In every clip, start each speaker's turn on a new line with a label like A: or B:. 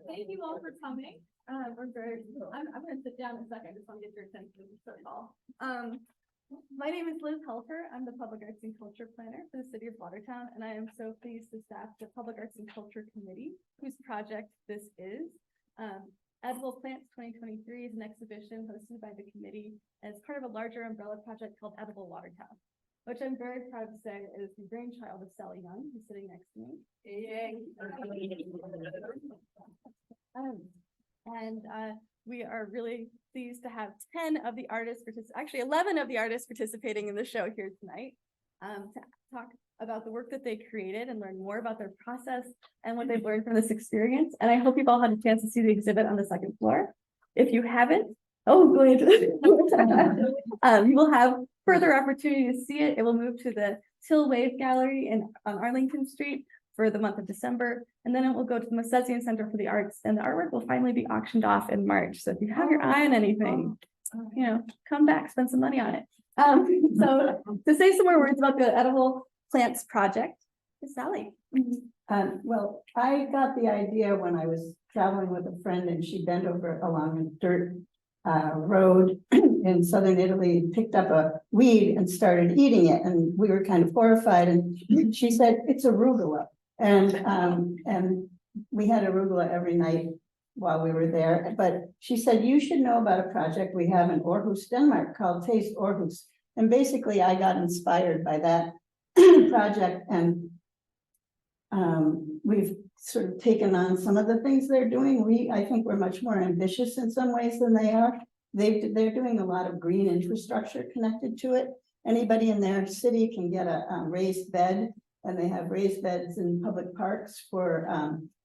A: Thank you all for coming. I'm going to sit down in a second. I just want to get your attention. So all. My name is Liz Helfer. I'm the Public Arts and Culture Planner for the City of Watertown, and I am so pleased to staff the Public Arts and Culture Committee, whose project this is. Edible Plants 2023 is an exhibition hosted by the committee as part of a larger umbrella project called Edible Watertown, which I'm very proud to say is the brainchild of Sally Young, who's sitting next to me. Yay. We are really pleased to have 10 of the artists, actually 11 of the artists participating in the show here tonight to talk about the work that they created and learn more about their process and what they've learned from this experience. And I hope you've all had a chance to see the exhibit on the second floor. If you haven't, go into the you will have further opportunity to see it. It will move to the Till Wave Gallery on Arlington Street for the month of December, and then it will go to the Mosesian Center for the Arts, and the artwork will finally be auctioned off in March. So if you have your eye on anything, come back, spend some money on it. So to say some more words about the Edible Plants project is Sally.
B: Well, I got the idea when I was traveling with a friend, and she bent over along a dirt road in southern Italy, picked up a weed and started eating it, and we were kind of horrified. And she said, "It's arugula," and we had arugula every night while we were there. But she said, "You should know about a project we have in Aarhus, Denmark, called Taste Aarhus." And basically, I got inspired by that project, and we've sort of taken on some of the things they're doing. I think we're much more ambitious in some ways than they are. They're doing a lot of green infrastructure connected to it. Anybody in their city can get a raised bed, and they have raised beds in public parks for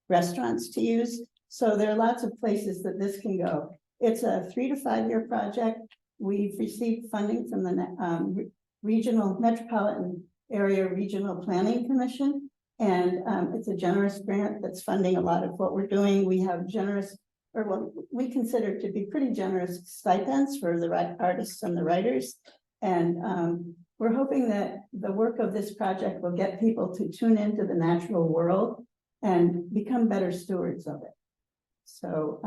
B: restaurants to use. So there are lots of places that this can go. It's a 3 to 5 year project. We've received funding from the Regional Metropolitan Area Regional Planning Commission. And it's a generous grant that's funding a lot of what we're doing. We have generous, or what we consider to be pretty generous stipends for the artists and the writers. And we're hoping that the work of this project will get people to tune into the natural world and become better stewards of it. So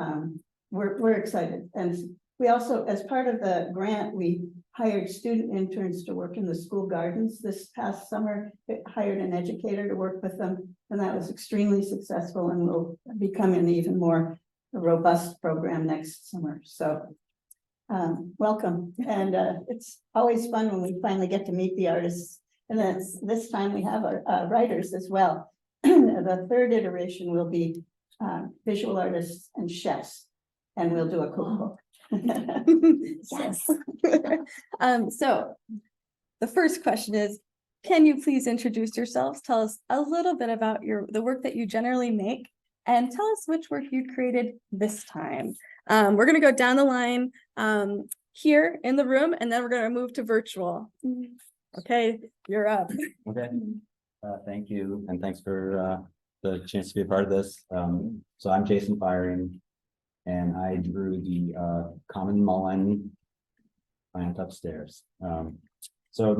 B: we're excited. And we also, as part of the grant, we hired student interns to work in the school gardens. This past summer, it hired an educator to work with them, and that was extremely successful, and will become an even more robust program next summer. So welcome. And it's always fun when we finally get to meet the artists. And then this time we have our writers as well. The third iteration will be visual artists and chefs, and we'll do a cookbook.
A: Yes. So the first question is, can you please introduce yourselves? Tell us a little bit about the work that you generally make, and tell us which work you created this time. We're going to go down the line here in the room, and then we're going to move to virtual. Okay, you're up.
C: Okay, thank you, and thanks for the chance to be a part of this. So I'm Jason Firing, and I drew the common mullein plant upstairs. So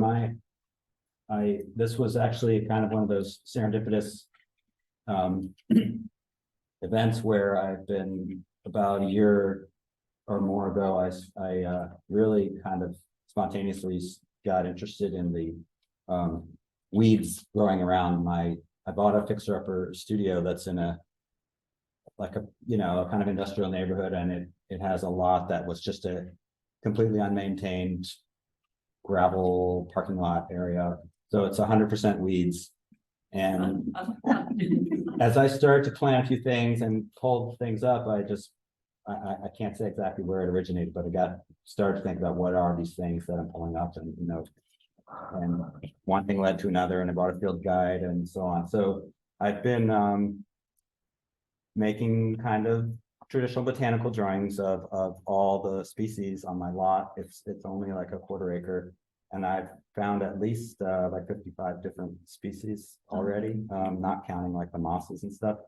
C: this was actually kind of one of those serendipitous events where I've been about a year or more ago. I really kind of spontaneously got interested in the weeds growing around I bought a fixer-upper studio that's in a kind of industrial neighborhood, and it has a lot that was just a completely unmaintained gravel parking lot area. So it's 100% weeds. And as I started to plant a few things and pulled things up, I can't say exactly where it originated, but I started to think about what are these things that I'm pulling up, and and one thing led to another, and I bought a field guide and so on. So I've been making kind of traditional botanical drawings of all the species on my lot. It's only like a 1/4 acre, and I've found at least like 55 different species already, not counting like the mosses and stuff.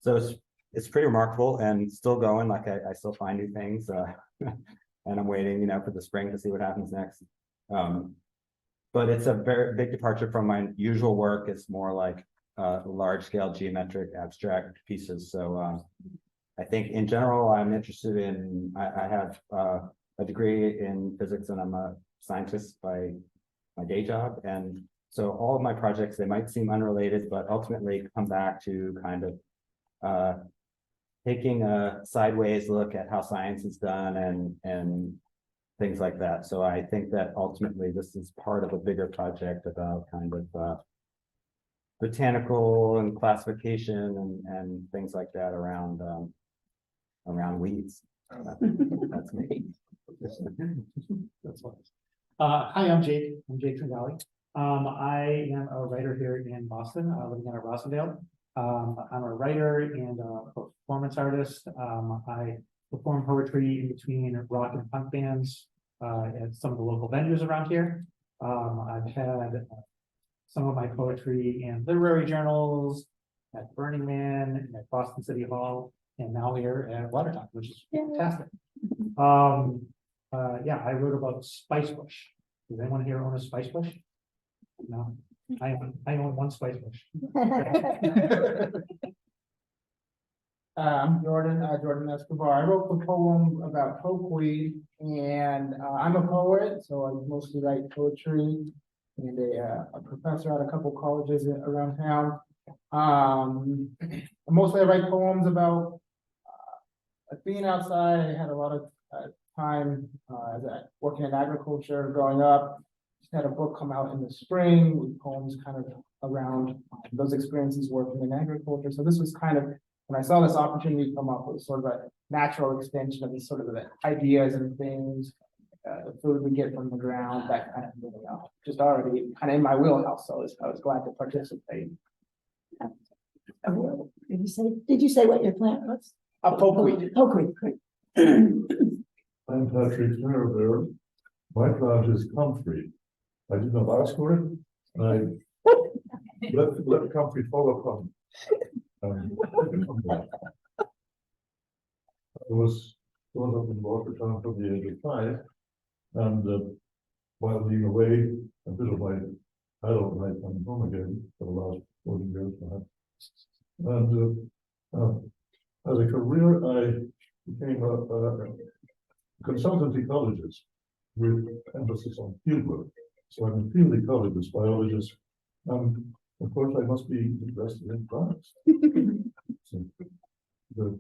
C: So it's pretty remarkable, and still going. Like I still find new things, and I'm waiting, for the spring to see what happens next. But it's a very big departure from my usual work. It's more like large scale geometric abstract pieces. So I think in general, I'm interested in, I have a degree in physics and I'm a scientist by my day job. And so all of my projects, they might seem unrelated, but ultimately come back to kind of taking a sideways look at how science is done and things like that. So I think that ultimately this is part of a bigger project about kind of botanical and classification and things like that around weeds. That's me.
D: That's fine. Hi, I'm Jake. I'm Jake Tringali. I am a writer here in Boston, living out of Rossendale. I'm a writer and a performance artist. I perform poetry in between rock and punk bands at some of the local venues around here. I've had some of my poetry in literary journals, at Burning Man, at Boston City Hall, and now here at Watertown, which is fantastic. Yeah, I wrote about Spice Bush. Does anyone here own a Spice Bush? No, I own one Spice Bush.
E: I'm Jordan, Jordan Escobar. I wrote the poem about pokeweed, and I'm a poet, so I mostly write poetry. And a professor at a couple colleges around town. Mostly I write poems about being outside. I had a lot of time working in agriculture growing up. Just had a book come out in the spring with poems kind of around those experiences working in agriculture. So this was kind of, when I saw this opportunity come up, it was sort of a natural extension of these sort of the ideas and things, the food we get from the ground, that kind of thing, just already kind of in my wheelhouse. So I was glad to participate.
B: Did you say what your plant was?
E: A pokeweed.
B: Pokeweed, great.
F: I'm Patrick Merrill. My plant is comfrey. I did not ask for it. I let comfrey fall upon. I was brought up in Watertown from the age of 5, and while being away a bit of my adult life, I'm home again for the last 40 years perhaps. And as a career, I became a consultant ecologist with emphasis on fieldwork. So I'm a field ecologist, biologist, and of course I must be interested in plants. So the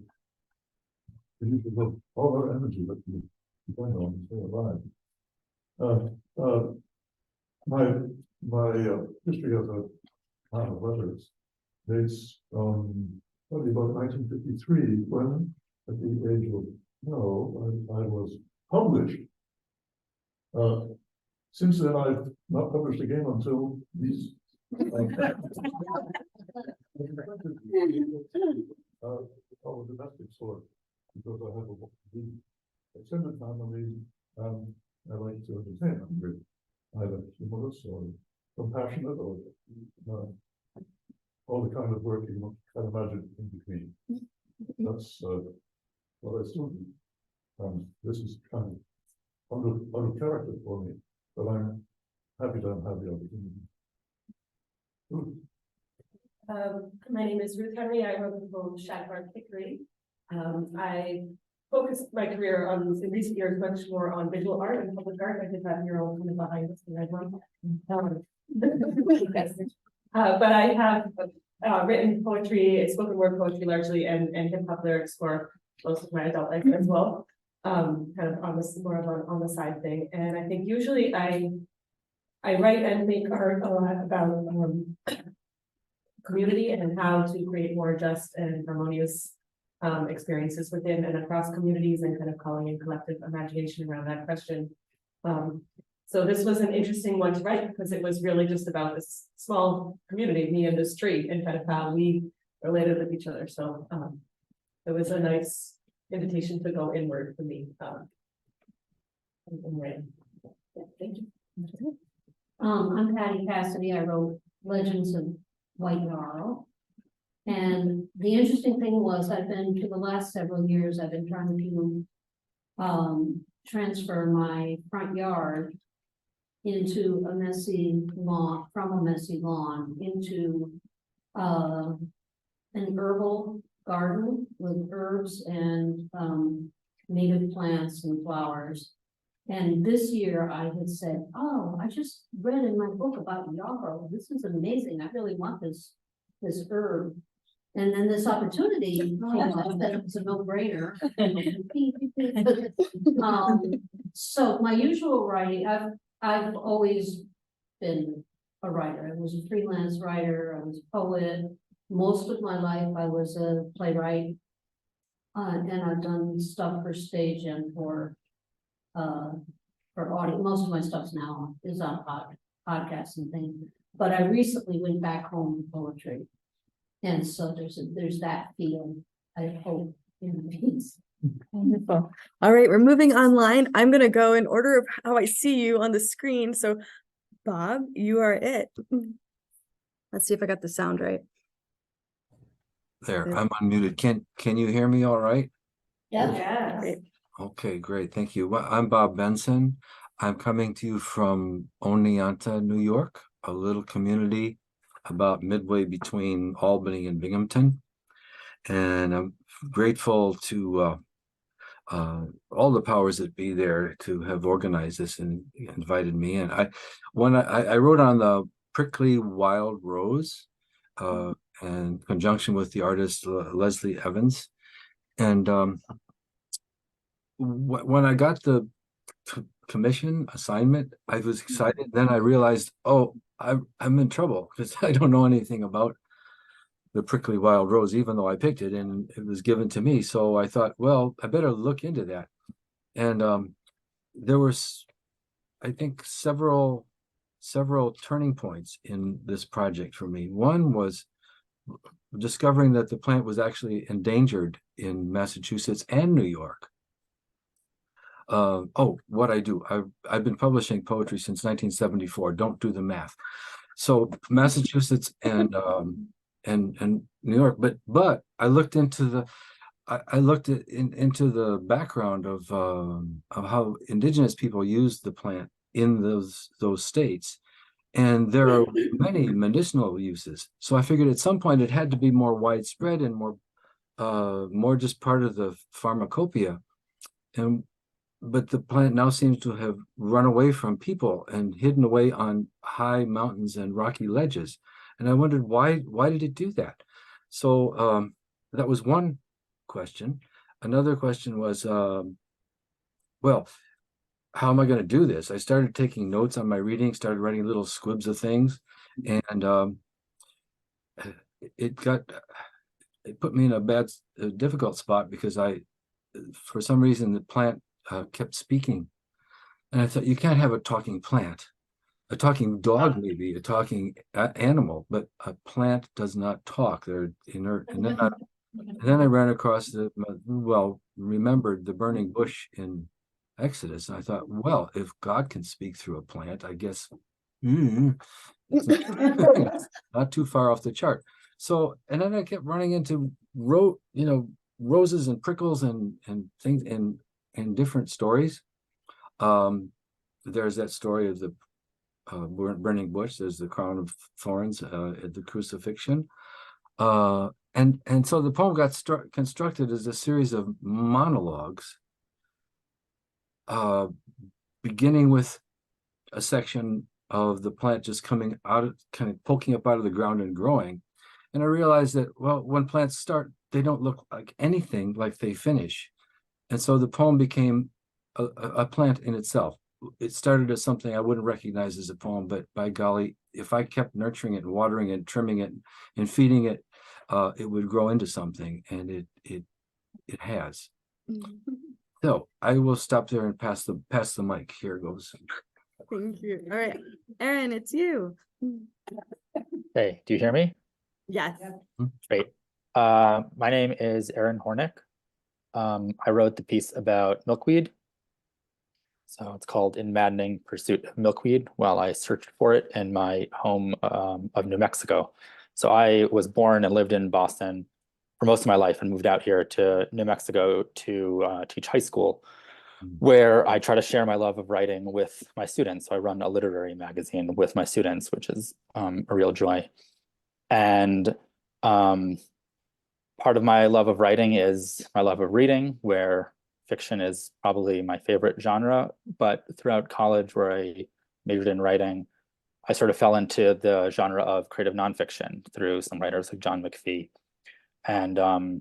F: use of all our energy that we depend on to stay alive. My history as a man of letters dates probably about 1953, when at the age of I was published. Since then, I've not published again until these. Of a domestic sort, because I have a extended family, I like to entertain them with either humorous or compassionate or all the kind of work you can imagine in between. That's what I still do. This is kind of out of character for me, but I'm happy to have the opportunity.
G: My name is Ruth Henry. I wrote the poem Shagbark Hickory. I focused my career on, in recent years, much more on visual art and public art. I did that mural kind of behind us, the red one. But I have written poetry, spoken word poetry largely, and hip hop lyrics for most of my adult life as well. Kind of on this more of on the side thing. And I think usually I write and make art a lot about community and how to create more just and harmonious experiences within and across communities, and kind of calling in collective imagination around that question. So this was an interesting one to write because it was really just about this small community, me and this tree, and kind of how we related with each other. So it was a nice invitation to go inward for me. In writing. Yeah, thank you.
H: I'm Patty Cassidy. I wrote Legends of White Yarrow. And the interesting thing was for the last several years, I've been trying to transfer my front yard into a messy lawn, from a messy lawn into an herbal garden with herbs and, native plants and flowers. And this year I had said, oh, I just read in my book about yarrow. This is amazing. I really want this herb. And then this opportunity came up that it was a no-brainer. So my usual writing, I've always been a writer. I was a freelance writer, I was a poet. Most of my life I was a playwright. And I've done stuff for stage and for audio. Most of my stuff's now is on podcasts and things. But I recently went back home to poetry. And so there's that feel, I hope, in the piece.
A: Wonderful. All right, we're moving online. I'm gonna go in order of how I see you on the screen. So Bob, you are it. Let's see if I got the sound right.
I: There,
A: Good.
I: I'm unmuted. Can you hear me all right?
H: Yeah.
A: Great.
I: Okay, great. Thank you. Well, I'm Bob Benson. I'm coming to you from Oneonta, New York, a little community about midway between Albany and Binghamton. And I'm grateful to all the powers that be there to have organized this and invited me in. I wrote on the prickly wild rose in conjunction with the artist Leslie Evans. And when I got the commission assignment, I was excited. Then I realized, oh, I'm in trouble because I don't know anything about the prickly wild rose, even though I picked it and it was given to me. So I thought, well, I better look into that. And there was, I think, several turning points in this project for me. One was discovering that the plant was actually endangered in Massachusetts and New York. What I do, I've been publishing poetry since 1974. Don't do the math. So Massachusetts and New York, but I looked into the into the background of how indigenous people use the plant in those states, and there are many medicinal uses. So I figured at some point it had to be more widespread and more just part of the pharmacopoeia. But the plant now seems to have run away from people and hidden away on high mountains and rocky ledges. And I wondered why did it do that? So that was one question. Another question was, well, how am I going to do this? I started taking notes on my reading, started writing little squibs of things, and it put me in a difficult spot because for some reason, the plant kept speaking. And I thought, you can't have a talking plant. A talking dog, maybe, a talking animal, but a plant does not talk. They're inert. And then I ran across remembered the burning bush in Exodus. And I thought, well, if God can speak through a plant, I guess it's not too far off the chart. So, and then I kept running into roses and prickles and things in different stories. There's that story of the burning bush. There's the crown of thorns at the crucifixion. And so the poem got constructed as a series of monologues, beginning with a section of the plant just coming out, kind of poking up out of the ground and growing. And I realized that, well, when plants start, they don't look like anything like they finish. And so the poem became a plant in itself. It started as something I wouldn't recognize as a poem, but by golly, if I kept nurturing it and watering it, trimming it and feeding it, it would grow into something, and it has. So I will stop there and pass the mic. Here it goes.
A: Thank you. All right, Erin, it's you.
J: Hey, do you hear me?
A: Yes.
J: Great. My name is Aaron Hornick. I wrote the piece about milkweed. So it's called In Maddening Pursuit of Milkweed while I searched for it in my home of New Mexico. So I was born and lived in Boston for most of my life and moved out here to New Mexico to teach high school, where I try to share my love of writing with my students. So I run a literary magazine with my students, which is a real joy. And part of my love of writing is my love of reading, where fiction is probably my favorite genre. But throughout college, where I majored in writing, I sort of fell into the genre of creative nonfiction through some writers like John McPhee. And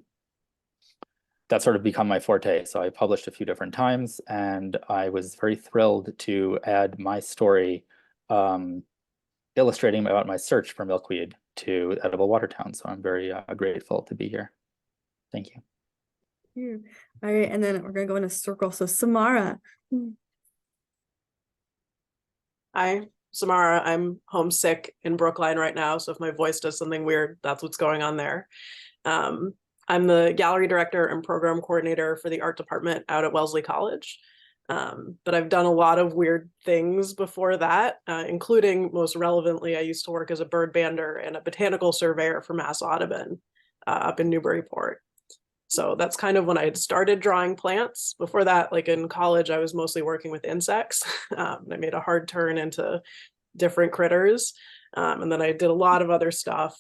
J: that's sort of become my forte. So I published a few different times, and I was very thrilled to add my story illustrating about my search for milkweed to Edible Watertown. So I'm very grateful to be here. Thank you.
A: You. All right, and then we're gonna go in a circle. So Samara.
K: Hi, Samara. I'm homesick in Brookline right now, so if my voice does something weird, that's what's going on there. I'm the gallery director and program coordinator for the art department out at Wellesley College. But I've done a lot of weird things before that, including, most relevantly, I used to work as a bird bander and a botanical surveyor for Mass Audubon up in Newburyport. So that's kind of when I had started drawing plants. Before that, like in college, I was mostly working with insects. I made a hard turn into different critters. And then I did a lot of other stuff.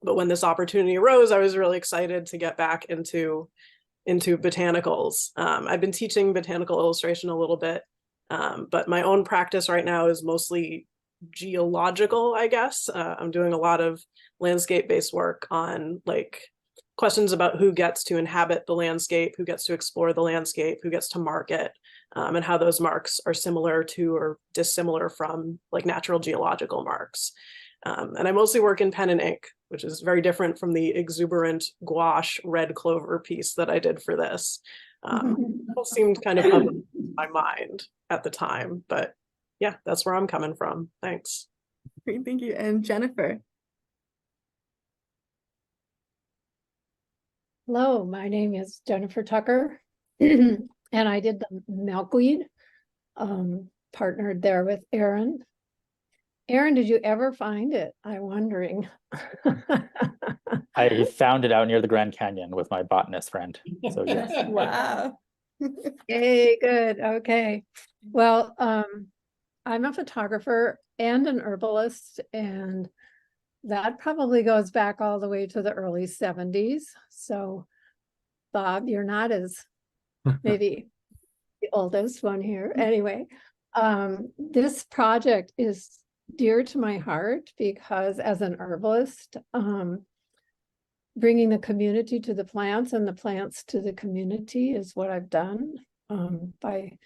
K: But when this opportunity arose, I was really excited to get back into botanicals. I've been teaching botanical illustration a little bit, but my own practice right now is mostly geological, I guess. I'm doing a lot of landscape-based work on like questions about who gets to inhabit the landscape, who gets to explore the landscape, who gets to mark it, and how those marks are similar to or dissimilar from like natural geological marks. And I mostly work in pen and ink, which is very different from the exuberant gouache red clover piece that I did for this. It seemed kind of up in my mind at the time, but yeah, that's where I'm coming from. Thanks.
A: Great, thank you. And Jennifer.
L: Hello, my name is Jennifer Tucker, and I did the milkweed, partnered there with Aaron. Aaron, did you ever find it? I'm wondering.
J: I found it out near the Grand Canyon with my botanist friend. So yes.
A: Wow.
L: Yay, good. Okay. Well, I'm a photographer and an herbalist, and that probably goes back all the way to the early 70s. So, Bob, you're not as maybe the oldest one here. Anyway, this project is dear to my heart because as an herbalist, bringing the community to the plants and the plants to the community is what I've done by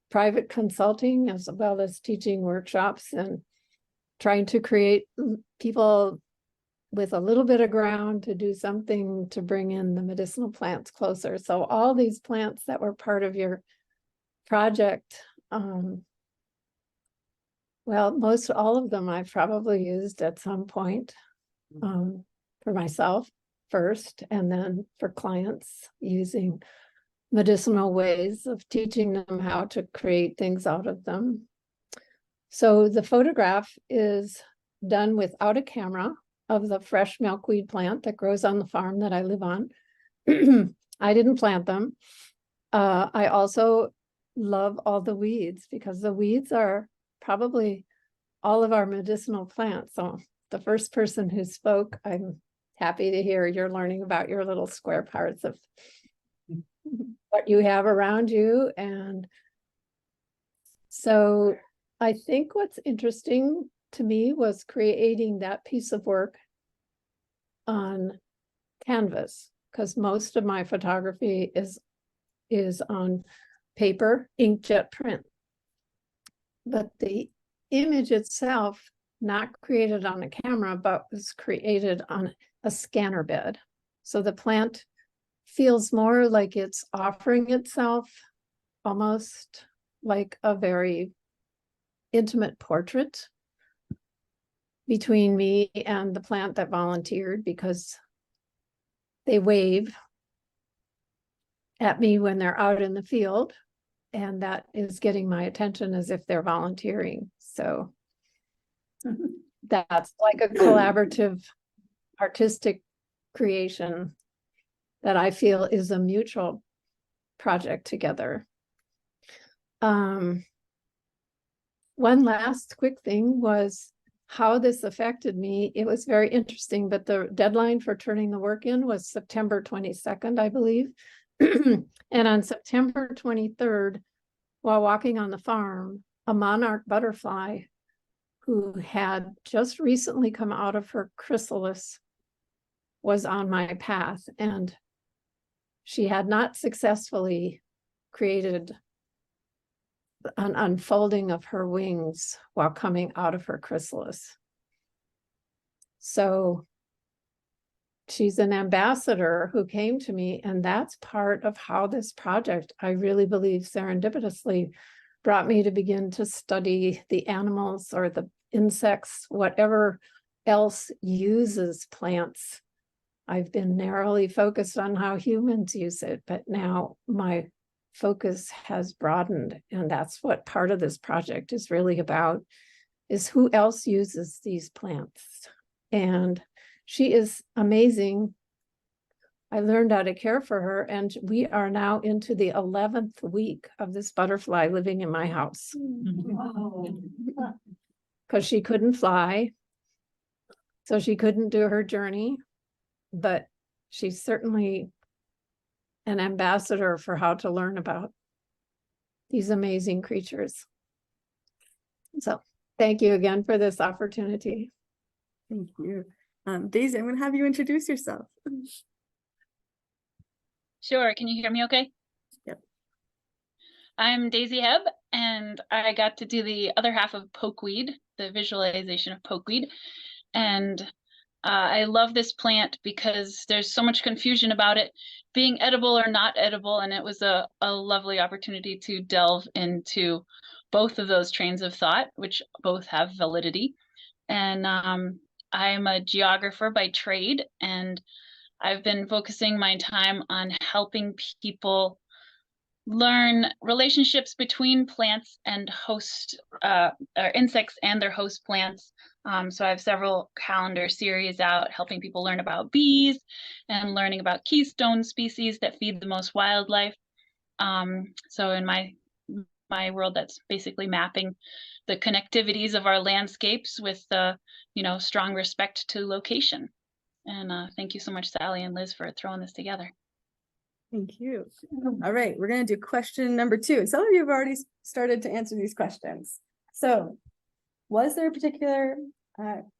L: private consulting as well as teaching workshops and trying to create people with a little bit of ground to do something to bring in the medicinal plants closer. So all these plants that were part of your project, well, most all of them I've probably used at some point for myself first, and then for clients using medicinal ways of teaching them how to create things out of them. So the photograph is done without a camera of the fresh milkweed plant that grows on the farm that I live on. I didn't plant them. I also love all the weeds because the weeds are probably all of our medicinal plants. So the first person who spoke, I'm happy to hear you're learning about your little square parts of what you have around you. And so I think what's interesting to me was creating that piece of work on canvas, because most of my photography is on paper, inkjet print. But the image itself, not created on a camera, but was created on a scanner bed. So the plant feels more like it's offering itself, almost like a very intimate portrait between me and the plant that volunteered, because they wave at me when they're out in the field, and that is getting my attention as if they're volunteering. So that's like a collaborative artistic creation that I feel is a mutual project together. One last quick thing was how this affected me, it was very interesting, but the deadline for turning the work in was September 22nd, I believe. And on September 23rd, while walking on the farm, a monarch butterfly who had just recently come out of her chrysalis was on my path, and she had not successfully created an unfolding of her wings while coming out of her chrysalis. So she's an ambassador who came to me, and that's part of how this project, I really believe serendipitously, brought me to begin to study the animals or the insects, whatever else uses plants. I've been narrowly focused on how humans use it, but now my focus has broadened, and that's what part of this project is really about, is who else uses these plants. And she is amazing. I learned how to care for her, and we are now into the 11th week of this butterfly living in my house. Because she couldn't fly, so she couldn't do her journey, but she's certainly an ambassador for how to learn about these amazing creatures. So thank you again for this opportunity.
A: Thank you. Daisy, I'm going to have you introduce yourself.
M: Sure. Can you hear me okay?
A: Yep.
M: I'm Daisy Hebb, and I got to do the other half of pokeweed, the visualization of pokeweed. And I love this plant because there's so much confusion about it being edible or not edible. And it was a lovely opportunity to delve into both of those trains of thought, which both have validity. And I'm a geographer by trade, and I've been focusing my time on helping people learn relationships between plants and host, or insects and their host plants. So I have several calendar series out helping people learn about bees and learning about keystone species that feed the most wildlife. So in my world, that's basically mapping the connectivities of our landscapes with the, strong respect to location. And thank you so much, Sally and Liz, for throwing this together.
A: Thank you. All right, we're going to do question number 2. Some of you have already started to answer these questions. So was there a particular,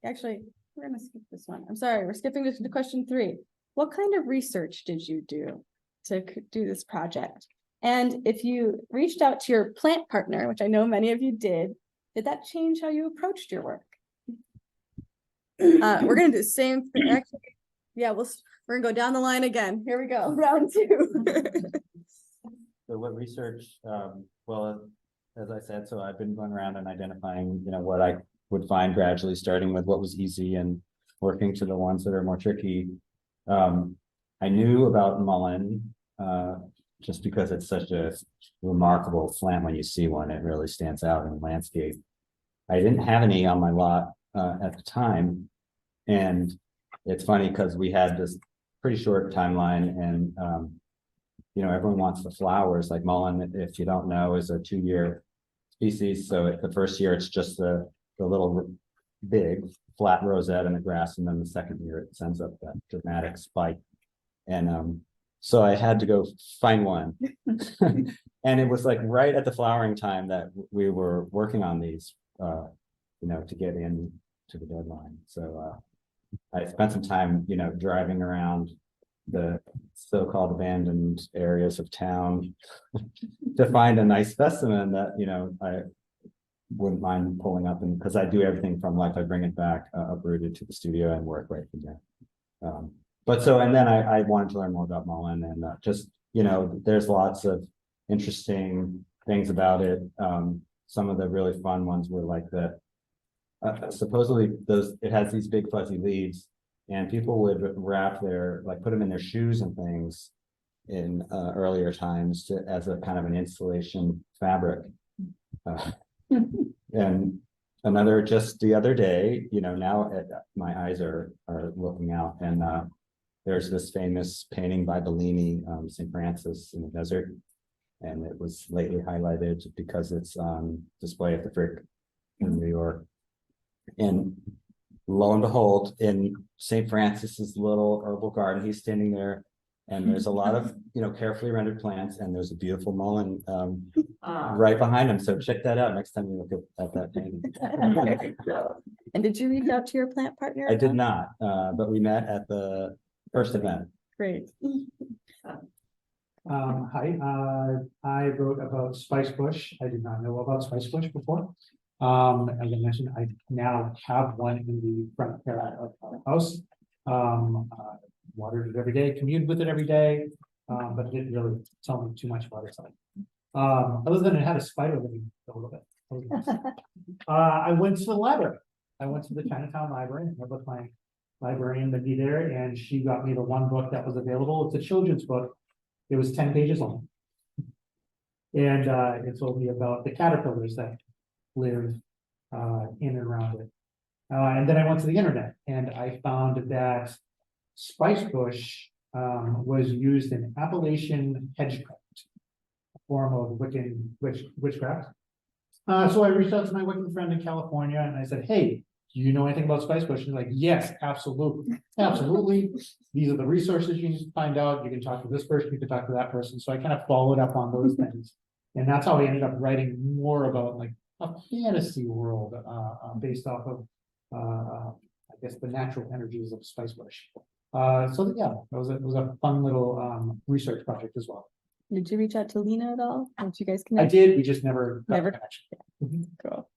A: actually, we're going to skip this one. I'm sorry, we're skipping to question 3. What kind of research did you do to do this project? And if you reached out to your plant partner, which I know many of you did that change how you approached your work? We're going to do the same thing. Actually, yeah, we're gonna go down the line again. Here we go, round 2.
C: So what research, well, as I said, so I've been going around and identifying, what I would find gradually, starting with what was easy and working to the ones that are more tricky. I knew about mullein, just because it's such a remarkable plant. When you see one, it really stands out in the landscape. I didn't have any on my lot at the time. And it's funny because we had this pretty short timeline, and everyone wants the flowers. Like mullein, if you don't know, is a 2-year species. So the first year it's just the little big flat rosette in the grass, and then the second year it sends up that dramatic spike. And so I had to go find one. And it was like right at the flowering time that we were working on these, to get in to the deadline. So I spent some time, driving around the so-called abandoned areas of town to find a nice specimen that, I wouldn't mind pulling up, and because I do everything from I bring it back uprooted to the studio and work right from there. And then I wanted to learn more about mullein, and just, there's lots of interesting things about it. Some of the really fun ones were like that. Supposedly it has these big fuzzy leaves, and people would wrap put them in their shoes and things in earlier times as a kind of an insulation fabric. And another, just the other day, now my eyes are looking out, and there's this famous painting by Bellini, St. Francis in the Desert, and it was lately highlighted because it's on display at the Frick in New York. And lo and behold, in St. Francis's little herbal garden, he's standing there. And there's a lot of, carefully rendered plants, and there's a beautiful mullein right behind him. So check that out next time you look at that painting.
A: And did you reach out to your plant partner?
C: I did not, but we met at the first event.
A: Great.
D: Hi, I wrote about Spice Bush. I did not know about Spice Bush before. As I mentioned, I now have one in the front yard of our house. Watered it every day, communed with it every day, but it didn't really tell me too much about it. Other than it had a spider living a little bit. I went to the library. I went to the Chinatown Library, and met with my librarian to be there, and she got me the one book that was available. It's a children's book. It was 10 pages long. And it told me about the caterpillars that live in and around it. And then I went to the internet and I found that Spice Bush was used in Appalachian hedgecraft, a form of Wiccan witchcraft. So I reached out to my Wiccan friend in California and I said, hey, do you know anything about Spice Bush? He's like, yes, absolutely. Absolutely. These are the resources you need to find out. You can talk to this person, you can talk to that person. So I kind of followed up on those things. And that's how I ended up writing more about like a fantasy world based off of, I guess, the natural energies of Spice Bush. So yeah, it was a fun little research project as well.
A: Did you reach out to Lena at all? Did you guys
D: I
A: connect?
D: did, we just never got
A: Never.
D: a connection.
A: Cool.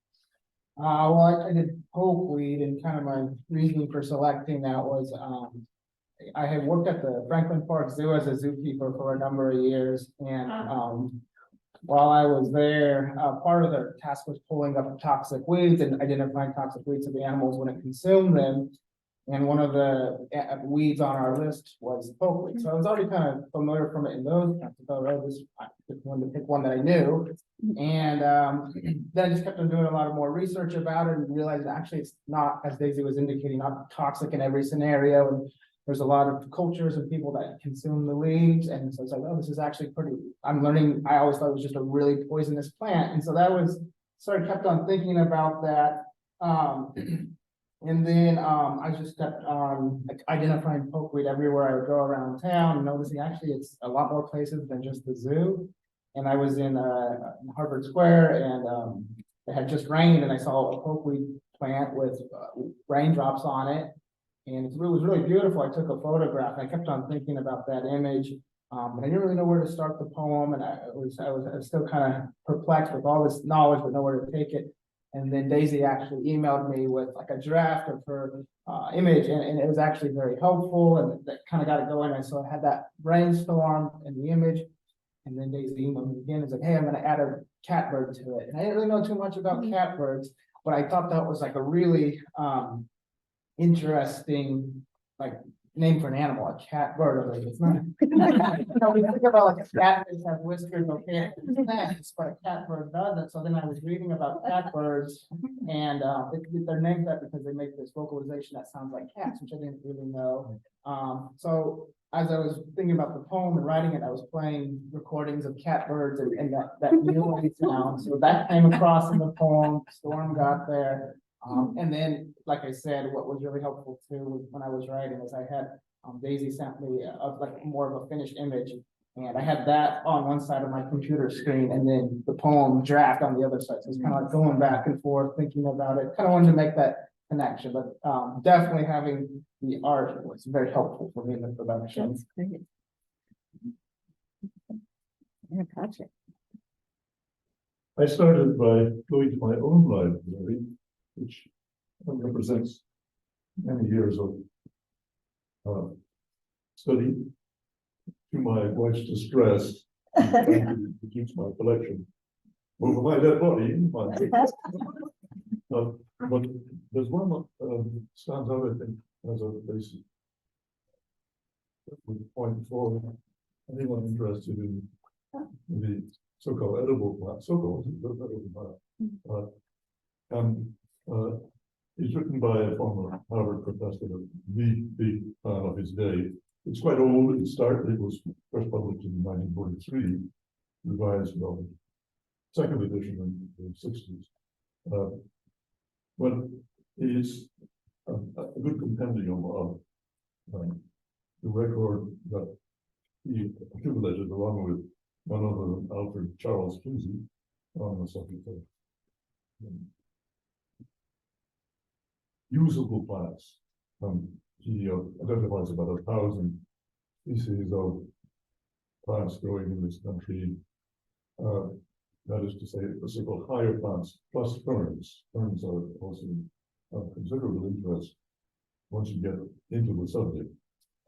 E: Well, I did pokeweed, and kind of my reasoning for selecting that was, I had worked at the Franklin Park Zoo as a zookeeper for a number of years, and, while I was there, part of their task was pulling up toxic weeds and identifying toxic weeds so the animals wouldn't consume them. And one of the weeds on our list was pokeweed. So I was already kind of familiar from it in those. I thought, oh, I wanted to pick one that I knew. And then I just kept on doing a lot of more research about it and realized actually it's not, as Daisy was indicating, not toxic in every scenario. And there's a lot of cultures and people that consume the leaves. And so it's like, oh, this is actually pretty, I'm learning. I always thought it was just a really poisonous plant. And so that was, sort of kept on thinking about that. And then I just kept on identifying pokeweed everywhere I would go around town, and noticing actually it's a lot more places than just the zoo. And I was in Harvard Square, and it had just rained, and I saw a pokeweed plant with raindrops on it, and it was really beautiful. I took a photograph. I kept on thinking about that image, but I didn't really know where to start the poem, and I was still kind of perplexed with all this knowledge, but nowhere to take it. And then Daisy actually emailed me with like a draft of her image, and it was actually very helpful, and that kind of got it going. And so I had that brainstorm and the image, and then Daisy emailed me again and said, hey, I'm going to add a catbird to it. And I didn't really know too much about catbirds, but I thought that was like a really interesting name for an animal, a catbird. Like, it's not, we think about like a cat that has whiskers, okay, it's but a catbird doesn't. So then I was reading about catbirds, and they're named that because they make this vocalization that sounds like cats, which I didn't really know. So as I was thinking about the poem and writing it, I was playing recordings of catbirds and that muley sound. So that came across in the poem. Storm got there. And then, like I said, what was really helpful too when I was writing is I had Daisy sent me like more of a finished image, and I had that on one side of my computer screen, and then the poem draft on the other side. So it's kind of like going back and forth, thinking about it. Kind of wanted to make that connection, but definitely having the art was very helpful for me in the production.
A: That's great. Yeah, Patrick.
F: I started by going to my own library, which represents many years of study, to my wife's distress, trying to reduce my collection over my dead body. But there's one that stands out, I think, as a basic point for anyone interested in the so-called edible plant, it's written by a former Harvard professor, the big fan of his day. It's quite old. It was first published in 1943, revised second edition in the 60s. But is a good compendium of the record that he accumulated along with none other than Alfred Charles Kinsey on the subject of usable plants. He identifies about 1,000 species of plants growing in this country. That is to say, the so-called higher plants plus ferns. Ferns are also of considerable interest once you get into the subject.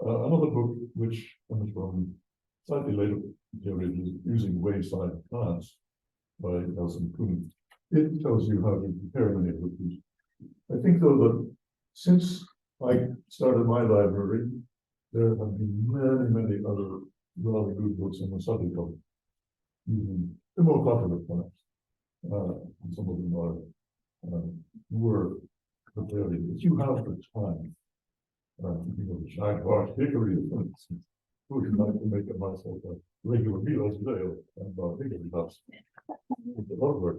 F: Another book which comes from slightly later period is Using Wayside Plants by Nelson Kuhn. It tells you how to prepare many of these. I think though that since I started my library, there have been many other rather good books on the subject of using the more popular plants. And some of them are were preparing. If you have the time, you know, the shagbark hickory, for instance, would like to make it myself a regular meal today and hickory nuts. It's a lot of work.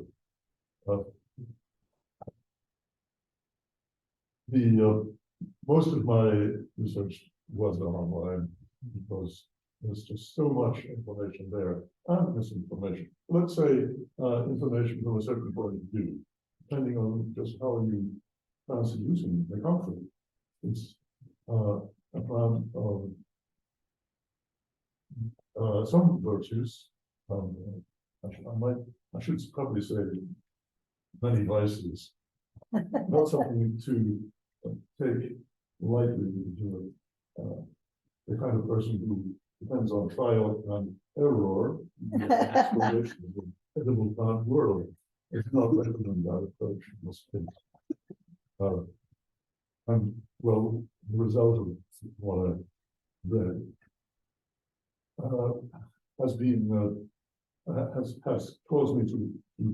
F: Most of my research was done online because there's just so much information there and misinformation. Let's say information from a certain point of view, depending on just how you fancy using the comfort. It's a plant of some virtues. I should probably say many vices. Not something to take lightly into the kind of person who depends on trial and error in the exploration of the edible plant world. It's not recommend that approach in this case. And well, the result of what I read has been has caused me to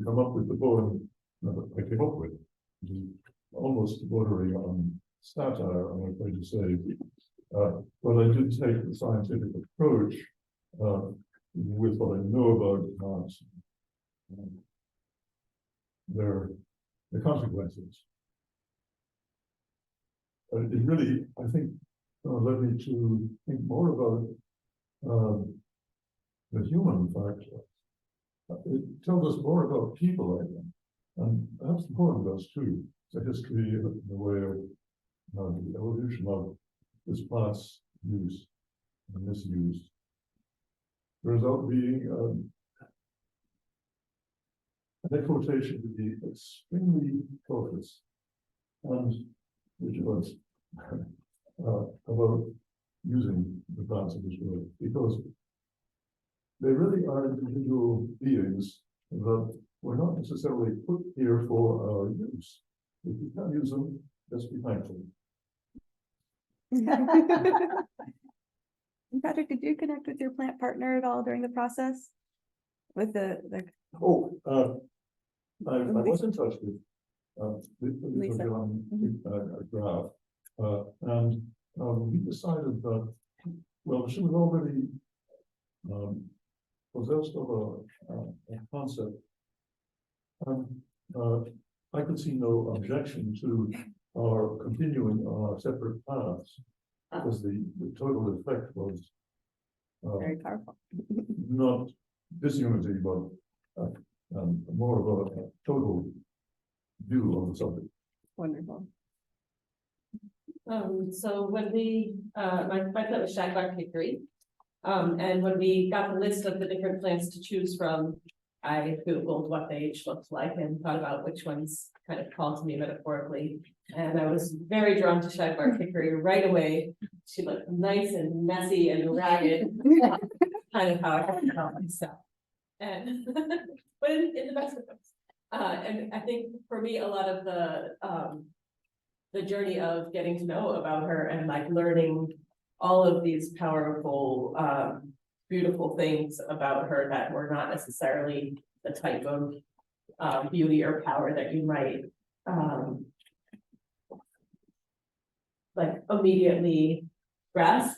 F: come up with the poem that I came up with, almost bordering on satire, I'm afraid to say. But I did take the scientific approach with what I know about plants, their consequences. It really, I think, led me to think more about the human factor. It tells us more about people, I think, and perhaps the poem does too. It's a history of the way of the evolution of this plant's use and misuse. The result being an exhortation to be extremely cautious and vigilant about using the plants in this way, because they really are individual beings that were not necessarily put here for our use. If you can't use them, just be thankful.
A: Patrick, did you connect with your plant partner at all during the process? With the
F: I was in touch with
A: Lisa.
F: Graf, and we decided that, well, she was already possessed of a concept, and I could see no objection to our continuing on our separate paths, because the total effect was
A: very powerful.
F: not disunity, but more of a total view on the subject.
A: Wonderful.
G: So when we, my plant was shagbark hickory. And when we got the list of the different plants to choose from, I Googled what they each looked like and thought about which ones kind of called to me metaphorically. And I was very drawn to shagbark hickory right away. She looked nice and messy and ragged, kind of how I felt myself. And but in the best of ways. And I think for me, a lot of the journey of getting to know about her and like learning all of these powerful, beautiful things about her that were not necessarily the type of beauty or power that you might like immediately grasp.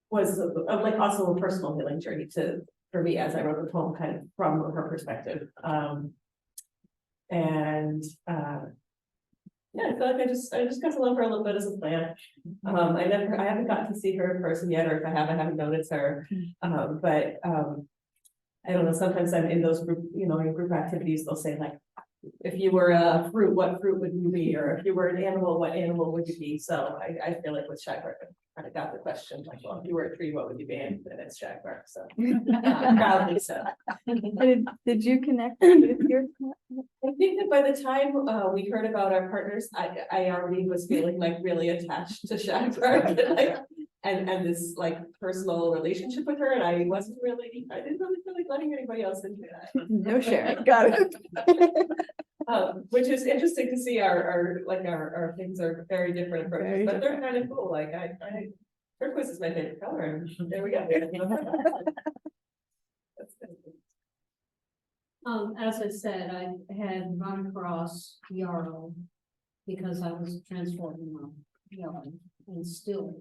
G: Was like also a personal healing journey for me as I wrote the poem, kind of from her perspective. And, yeah, I feel like I just got to love her a little bit as a plant. I haven't gotten to see her in person yet, or if I haven't noticed her. But I don't know, sometimes I'm in those group, in group activities, they'll say like, if you were a fruit, what fruit would you be? Or if you were an animal, what animal would you be? So I feel like with Shagbark, I kind of got the question, like, well, if you were a tree, what would you be? And it's Shagbark, so proudly so.
A: Did you connect with your?
G: I think that by the time we heard about our partners, I already was feeling like really attached to Shagbark and this like personal relationship with her, and I didn't really feel like letting anybody else into that.
A: No sharing, got it.
G: Which is interesting to see our things are very different approaches,
A: Very
G: but they're kind of cool. Like turquoise is my favorite color, and there we go. That's good.
H: As I said, I had run across Yarrow because I was transforming my yard and still.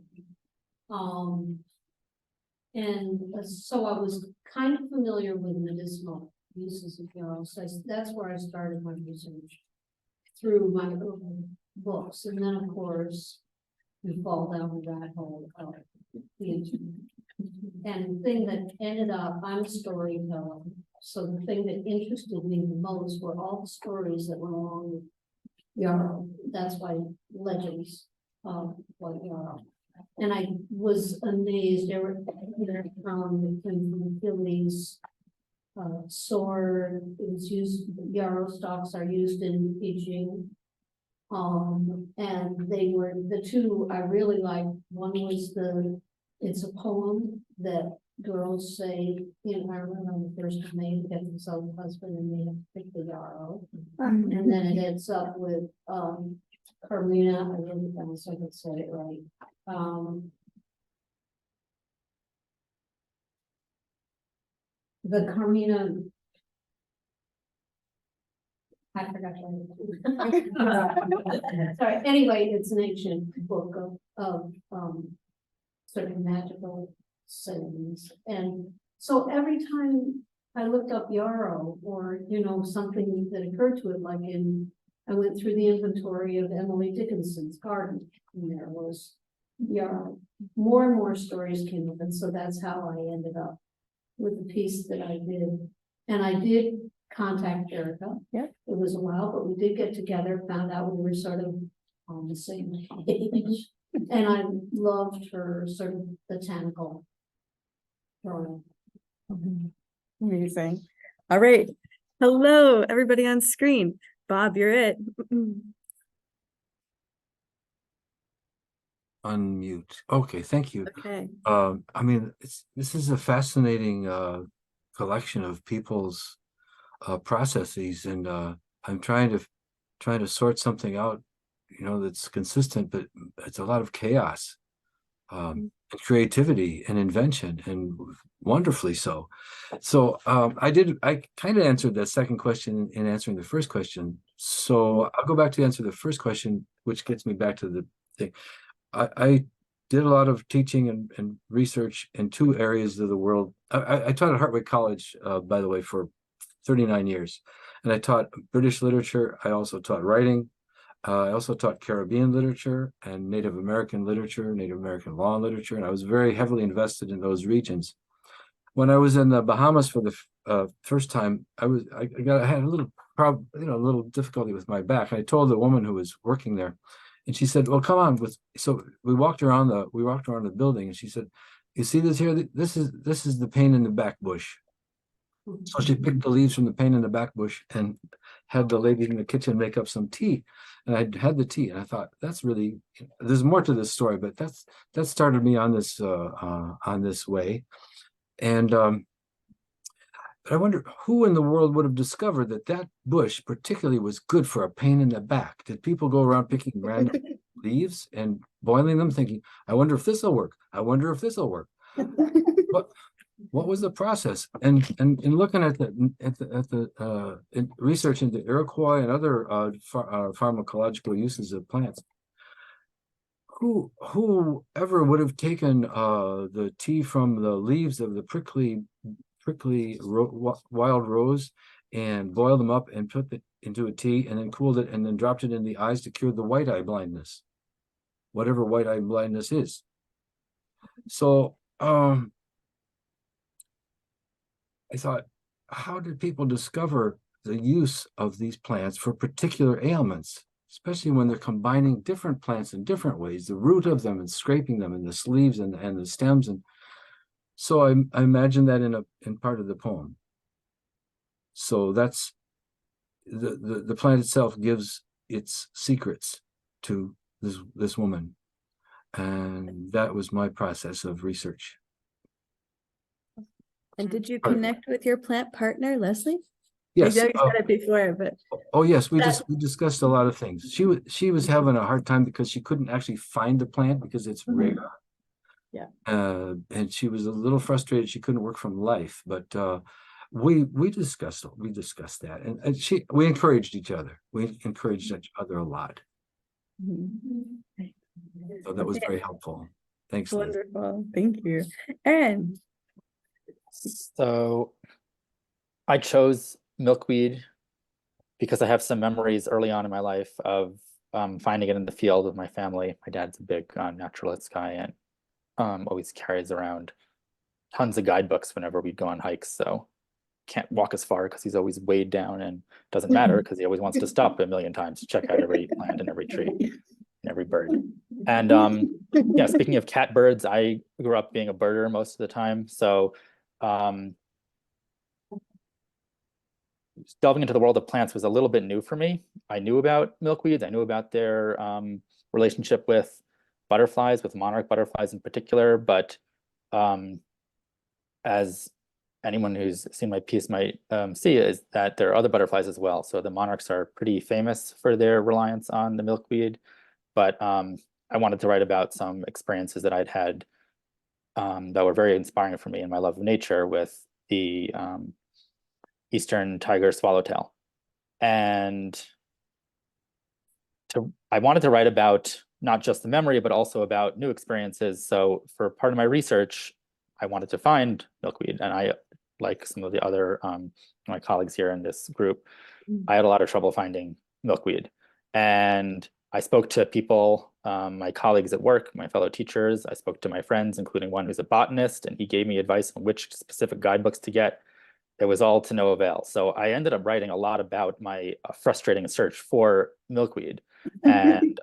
H: So I was kind of familiar with medicinal uses of yarrow. So that's where I started my research through my books. And then of course, you fall down the rabbit hole of the internet. And the thing that ended up, I'm a storyteller. So the thing that interested me the most were all the stories that went along with yarrow. That's why legends of what yarrow. And I was amazed. There were from the Phillies sword. It was used. Yarrow stalks are used in teaching. And they were the two I really liked. One was it's a poem that girls say, I remember on the 1st of May to get themselves a husband and they have to pick the yarrow. And then it ends up with Carmina, I really don't so I could say it right. The Carmina. I forgot. Sorry. Anyway, it's an ancient book of sort of magical sayings, and so every time I looked up yarrow or something that occurred to it, like I went through the inventory of Emily Dickinson's garden, and there was yarrow. More and more stories came up, and so that's how I ended up with the piece that I did. And I did contact Erica.
A: Yeah.
H: It was a while, but we did get together, found out we were sort of on the same page. And I loved her sort of botanical drawing.
A: Amazing. All right. Hello, everybody on screen. Bob, you're it.
I: Unmute. Okay, thank you.
A: Okay.
I: I mean, this is a fascinating collection of people's processes, and I'm trying to sort something out, that's consistent, but it's a lot of chaos, and creativity and invention, and wonderfully so. So I kind of answered that second question in answering the first question. So I'll go back to answer the first question, which gets me back to the thing. I did a lot of teaching and research in 2 areas of the world. I taught at Hartwick College, by the way, for 39 years. And I taught British literature. I also taught writing. I also taught Caribbean literature and Native American literature, Native American law and literature. And I was very heavily invested in those regions. When I was in the Bahamas for the first time, I had a little problem, a little difficulty with my back. I told the woman who was working there, and she said, "Well, come on." So we walked around the building, and she said, "You see this here? This is the pain in the back bush." So she picked the leaves from the pain in the back bush and had the lady in the kitchen make up some tea. And I had the tea, and I thought, that's really, there's more to this story, but that started me on this way. And but I wonder who in the world would have discovered that bush particularly was good for a pain in the back. Did people go around picking random leaves and boiling them, thinking, I wonder if this will work? I wonder if this will work. What was the process? And in looking at the research into Iroquois and other pharmacological uses of plants, whoever would have taken the tea from the leaves of the prickly wild rose and boiled them up and put into a tea and then cooled it and then dropped it in the eyes to cure the white eye blindness, whatever white eye blindness is. So I thought, how did people discover the use of these plants for particular ailments, especially when they're combining different plants in different ways, the root of them and scraping them and the sleeves and the stems. And so I imagine that in part of the poem. So that's the plant itself gives its secrets to this woman. And that was my process of research.
A: And did you connect with your plant partner, Leslie?
I: Yes.
A: I know you said it before, but
I: Oh yes, we
A: That-
I: we discussed a lot of things. She was having a hard time because she couldn't actually find the plant because it's rare.
A: Yeah.
I: And she was a little frustrated. She couldn't work from life, but we discussed that, and we encouraged each other. We encouraged each other a lot. So that was very helpful. Thanks, Liz.
A: wonderful. Thank you. Erin.
J: So I chose milkweed because I have some memories early on in my life of finding it in the field with my family. My dad's a big naturalist guy and always carries around tons of guidebooks whenever we'd go on hikes. So can't walk as far because he's always weighed down, and doesn't matter because he always wants to stop a million times to check out every plant and every tree and every bird. And yeah, speaking of catbirds, I grew up being a birder most of the time. So delving into the world of plants was a little bit new for me. I knew about milkweeds. I knew about their relationship with butterflies, with monarch butterflies in particular. But as anyone who's seen my piece might see, is that there are other butterflies as well. So the monarchs are pretty famous for their reliance on the milkweed. But I wanted to write about some experiences that I'd had that were very inspiring for me in my love of nature with the eastern tiger swallowtail. And I wanted to write about not just the memory, but also about new experiences. So for part of my research, I wanted to find milkweed. And I, like some of the other my colleagues here in this group, I had a lot of trouble finding milkweed. And I spoke to people, my colleagues at work, my fellow teachers. I spoke to my friends, including one who's a botanist, and he gave me advice on which specific guidebooks to get. It was all to no avail. So I ended up writing a lot about my frustrating search for milkweed and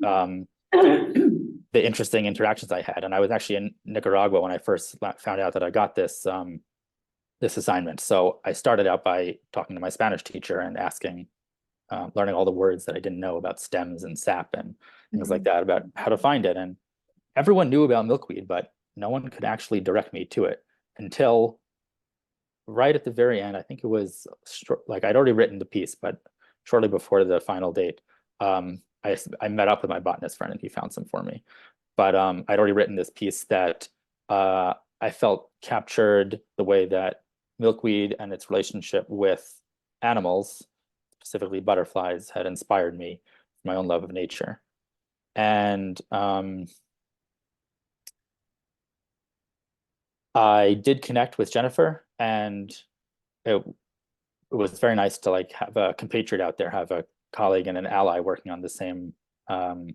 J: the interesting interactions I had. And I was actually in Nicaragua when I first found out that I got this this assignment. So I started out by talking to my Spanish teacher and asking, learning all the words that I didn't know about stems and sap and things like that, about how to find it. And everyone knew about milkweed, but no one could actually direct me to it until right at the very end. I think it was like I'd already written the piece, but shortly before the final date, I met up with my botanist friend and he found some for me. But I'd already written this piece that I felt captured the way that milkweed and its relationship with animals, specifically butterflies, had inspired me, my own love of nature. And I did connect with Jennifer, and it was very nice to like have a compatriot out there, have a colleague and an ally working on the same aim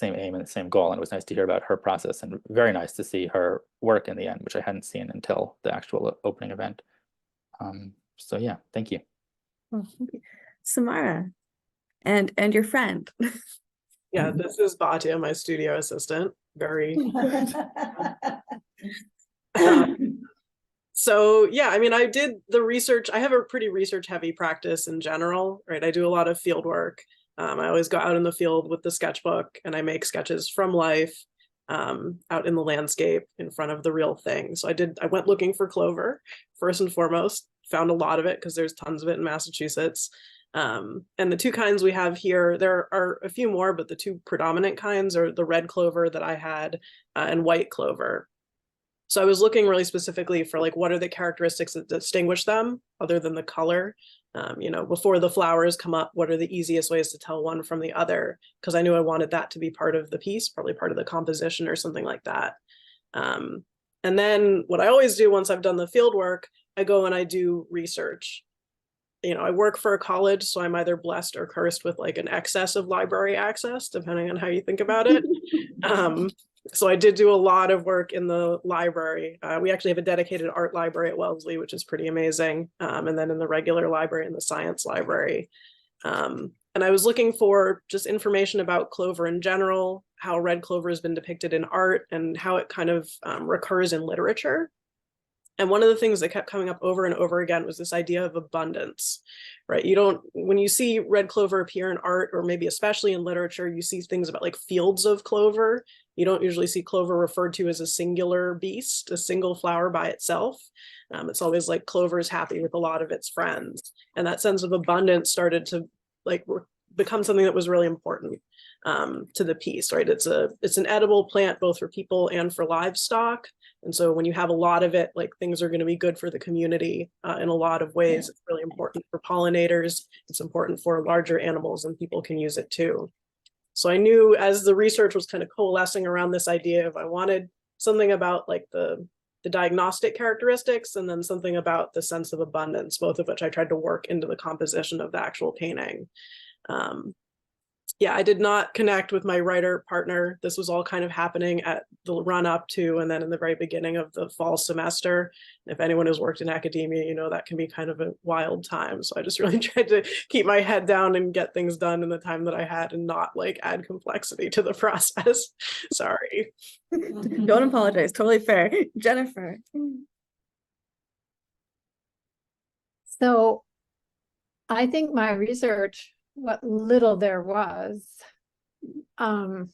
J: and the same goal. And it was nice to hear about her process, and very nice to see her work in the end, which I hadn't seen until the actual opening event. So yeah, thank you.
A: Well, thank you. Samara, and your friend.
K: Yeah, this is Batya, my studio assistant. Very. So yeah, I mean, I did the research. I have a pretty research heavy practice in general, right? I do a lot of field work. I always go out in the field with the sketchbook and I make sketches from life out in the landscape in front of the real thing. So I went looking for clover first and foremost, found a lot of it because there's tons of it in Massachusetts. And the two kinds we have here, there are a few more, but the two predominant kinds are the red clover that I had and white clover. So I was looking really specifically for like, what are the characteristics that distinguish them other than the color? You know, before the flowers come up, what are the easiest ways to tell one from the other? Because I knew I wanted that to be part of the piece, probably part of the composition or something like that. And then what I always do once I've done the field work, I go and I do research. I work for a college, so I'm either blessed or cursed with like an excess of library access, depending on how you think about it. So I did do a lot of work in the library. We actually have a dedicated art library at Wellesley, which is pretty amazing. And then in the regular library and the science library. And I was looking for just information about clover in general, how red clover has been depicted in art, and how it kind of recurs in literature. And one of the things that kept coming up over and over again was this idea of abundance, right? When you see red clover appear in art, or maybe especially in literature, you see things about like fields of clover. You don't usually see clover referred to as a singular beast, a single flower by itself. It's always like clover is happy with a lot of its friends. And that sense of abundance started to like become something that was really important to the piece, right? It's an edible plant both for people and for livestock. And so when you have a lot of it, like things are going to be good for the community in a lot of ways. It's really important for pollinators. It's important for larger animals, and people can use it too. So I knew as the research was kind of coalescing around this idea of I wanted something about like the diagnostic characteristics, and then something about the sense of abundance, both of which I tried to work into the composition of the actual painting. Yeah, I did not connect with my writer partner. This was all kind of happening at the run up to, and then in the very beginning of the fall semester. If anyone has worked in academia, that can be kind of a wild time. So I just really tried to keep my head down and get things done in the time that I had, and not like add complexity to the process. Sorry.
A: Don't apologize. Totally fair. Jennifer.
L: So I think my research, what little there was, came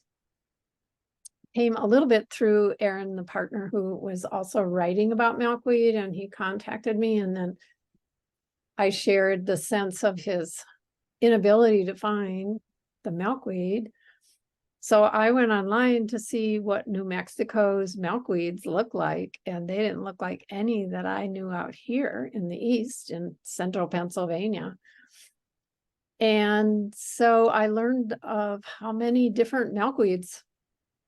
L: a little bit through Aaron, the partner who was also writing about milkweed, and he contacted me, and then I shared the sense of his inability to find the milkweed. So I went online to see what New Mexico's milkweeds look like, and they didn't look like any that I knew out here in the East, in central Pennsylvania. And so I learned of how many different milkweeds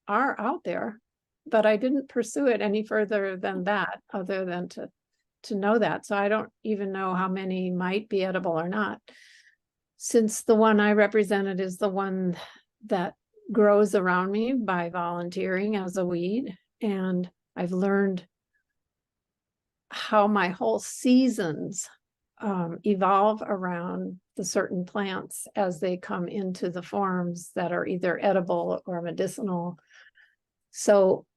L: are out there, but I didn't pursue it any further than that, other than to know that. So I don't even know how many might be edible or not, since the one I represented is the one that grows around me by volunteering as a weed. And I've learned how my whole seasons evolve around the certain plants as they come into the forms that are either edible or medicinal. So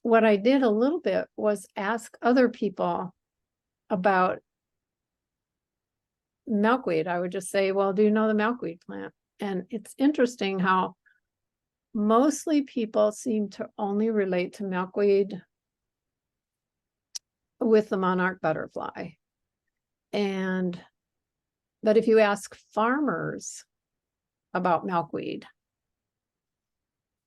L: what I did a little bit was ask other people about milkweed. I would just say, well, do you know the milkweed plant? And it's interesting how mostly people seem to only relate to milkweed with the monarch butterfly. But if you ask farmers about milkweed,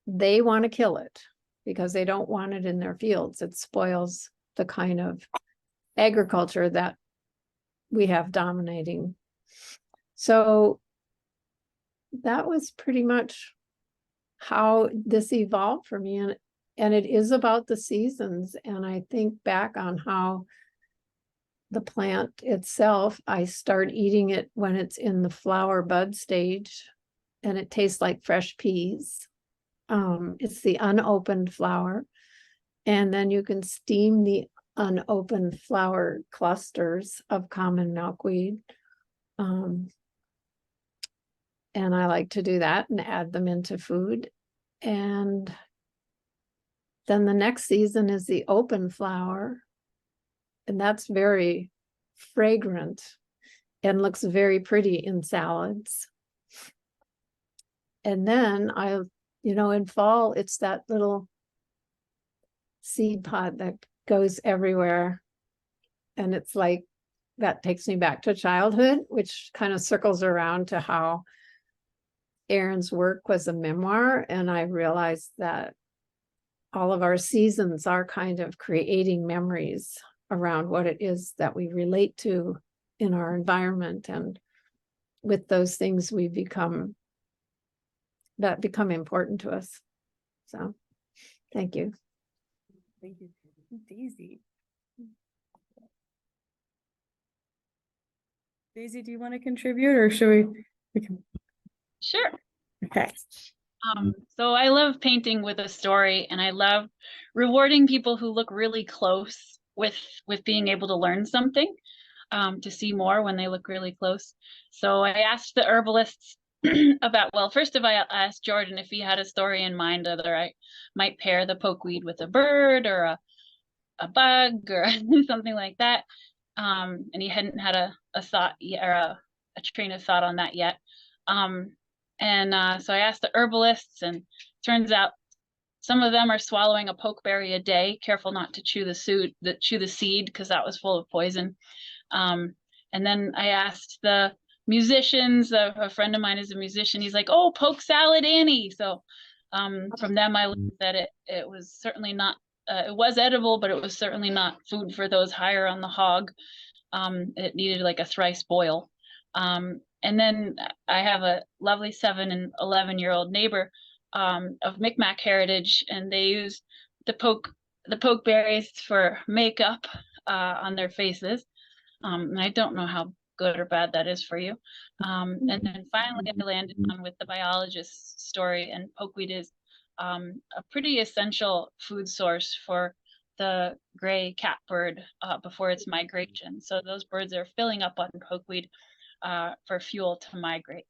L: they want to kill it because they don't want it in their fields. It spoils the kind of agriculture that we have dominating. So that was pretty much how this evolved for me. And it is about the seasons. And I think back on how the plant itself, I start eating it when it's in the flower bud stage, and it tastes like fresh peas. It's the unopened flower. And then you can steam the unopened flower clusters of common milkweed. And I like to do that and add them into food. And then the next season is the open flower. And that's very fragrant and looks very pretty in salads. And then in fall, it's that little seed pod that goes everywhere. And it's like, that takes me back to childhood, which kind of circles around to how Aaron's work was a memoir. And I realized that all of our seasons are kind of creating memories around what it is that we relate to in our environment. And with those things become important to us. So thank you.
A: Thank you, Daisy. Daisy, do you want to contribute or should we can,
M: Sure.
A: okay.
M: So I love painting with a story, and I love rewarding people who look really close with being able to learn something, to see more when they look really close. So I asked the herbalists about, well, first of all, I asked Jordan if he had a story in mind, whether I might pair the pokeweed with a bird or a bug or something like that. And he hadn't had a thought yet, or a train of thought on that yet. So I asked the herbalists, and turns out some of them are swallowing a pokeberry a day, careful not to chew the seed because that was full of poison. And then I asked the musicians, a friend of mine is a musician, he's like, oh, poke salad Annie. So from them I learned that it was certainly not, it was edible, but it was certainly not food for those higher on the hog. It needed like a thrice boil. And then I have a lovely 7 and 11-year-old neighbor of Micmac heritage, and they use the pokeberries for makeup on their faces. And I don't know how good or bad that is for you. And then finally I landed on with the biologist's story, and pokeweed is a pretty essential food source for the gray catbird before its migration. So those birds are filling up on pokeweed for fuel to migrate.